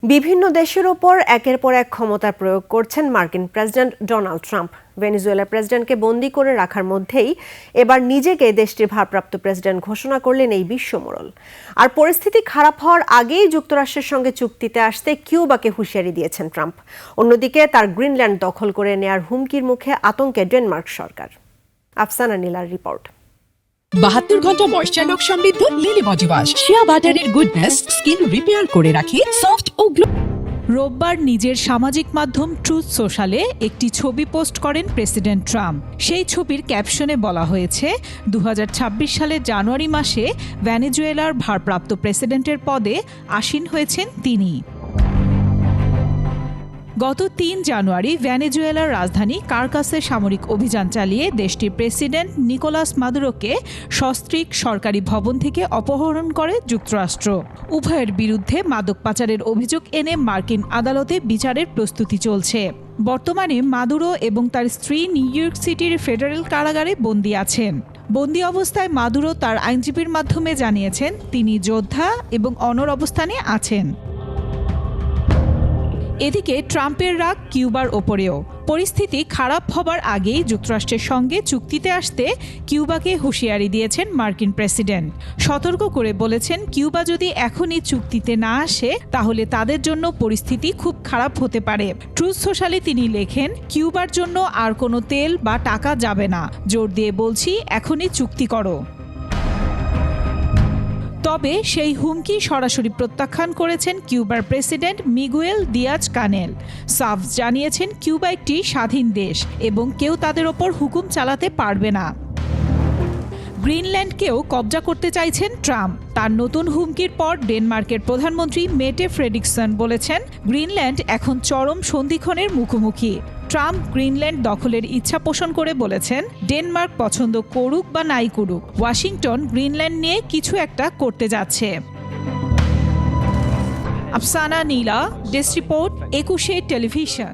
বিভিন্ন দেশের ওপর একের পর এক ক্ষমতার প্রয়োগ করছেন মার্কিন প্রেসিডেন্ট ডোনাল্ড ট্রাম্প। ভেনেজুয়েলার প্রেসিডেন্টকে বন্দী করে রাখার মধ্যেই এবার নিজেকে দেশটির ভারপ্রাপ্ত প্রেসিডেন্ট ঘোষণা করলেন এই বিশ্বমোড়ল। আর পরিস্থিতি খারাপ হওয়ার আগেই যুক্তরাষ্ট্রের সঙ্গে চুক্তিতে আসতে কিউবাকে হুঁশিয়ারি দিয়েছেন ট্রাম্প। অন্যদিকে তার গ্রিনল্যান্ড দখল করে নেয়ার হুমকির মুখে আতঙ্কে ডেনমার্ক সরকার। আফসানা নীলার রিপোর্ট। 72 ঘন্টা ময়েশ্চার লক সমৃদ্ধ লিলি বডি ওয়াশ, শিয়া বাটারের গুডনেস স্কিন রিপেয়ার করে রাখে সফট ও গ্লো। রোববার নিজের সামাজিক মাধ্যম ট্রুথ সোশ্যালে একটি ছবি পোস্ট করেন প্রেসিডেন্ট ট্রাম্প। সেই ছবির ক্যাপশনে বলা হয়েছে, 2026 সালের জানুয়ারি মাসে ভেনেজুয়েলার ভারপ্রাপ্ত প্রেসিডেন্টের পদে আসীন হয়েছেন তিনি। গত 3 জানুয়ারি ভেনেজুয়েলার রাজধানী কারকাসে সামরিক অভিযান চালিয়ে দেশটির প্রেসিডেন্ট নিকোলাস মাদুরোকে সস্ত্রীক সরকারি ভবন থেকে অপহরণ করে যুক্তরাষ্ট্র। উভয়ের বিরুদ্ধে মাদক পাচারের অভিযোগ এনে মার্কিন আদালতে বিচারের প্রস্তুতি চলছে। বর্তমানে মাদুরো এবং তার স্ত্রী নিউ ইয়র্ক সিটির ফেডারেল কারাগারে বন্দী আছেন। বন্দী অবস্থায় মাদুরো তার আইনজীবীর মাধ্যমে জানিয়েছেন তিনি যোদ্ধা এবং অনড় অবস্থানে আছেন। এদিকে ট্রাম্পের রাগ কিউবার ওপরেও। পরিস্থিতি খারাপ হবার আগেই যুক্তরাষ্ট্রের সঙ্গে চুক্তিতে আসতে কিউবাকে হুঁশিয়ারি দিয়েছেন মার্কিন প্রেসিডেন্ট। সতর্ক করে বলেছেন, কিউবা যদি এখনই চুক্তিতে না আসে তাহলে তাদের জন্য পরিস্থিতি খুব খারাপ হতে পারে। ট্রুথ সোশ্যালে তিনি লেখেন, কিউবার জন্য আর কোনো তেল বা টাকা যাবে না, জোর দিয়ে বলছি এখনই চুক্তি করো। তবে সেই হুমকি সরাসরি প্রত্যাখ্যান করেছেন কিউবার প্রেসিডেন্ট মিগুয়েল দিয়াজ কানেল। সাফ জানিয়েছেন, কিউবা একটি স্বাধীন দেশ এবং কেউ তাদের ওপর হুকুম চালাতে পারবে না। গ্রিনল্যান্ডকেও কবজা করতে চাইছেন ট্রাম্প। তার নতুন হুমকির পর ডেনমার্কের প্রধানমন্ত্রী মেটে ফ্রেডরিকসন বলেছেন, গ্রিনল্যান্ড এখন চরম সন্ধিক্ষণের মুখোমুখি। ট্রাম্প গ্রিনল্যান্ড দখলের ইচ্ছা পোষণ করে বলেছেন, ডেনমার্ক পছন্দ করুক বা নাই করুক, ওয়াশিংটন গ্রিনল্যান্ড নিয়ে কিছু একটা করতে যাচ্ছে। আফসানা নীলা, ডেস্ক রিপোর্ট, 21 টেলিভিশন।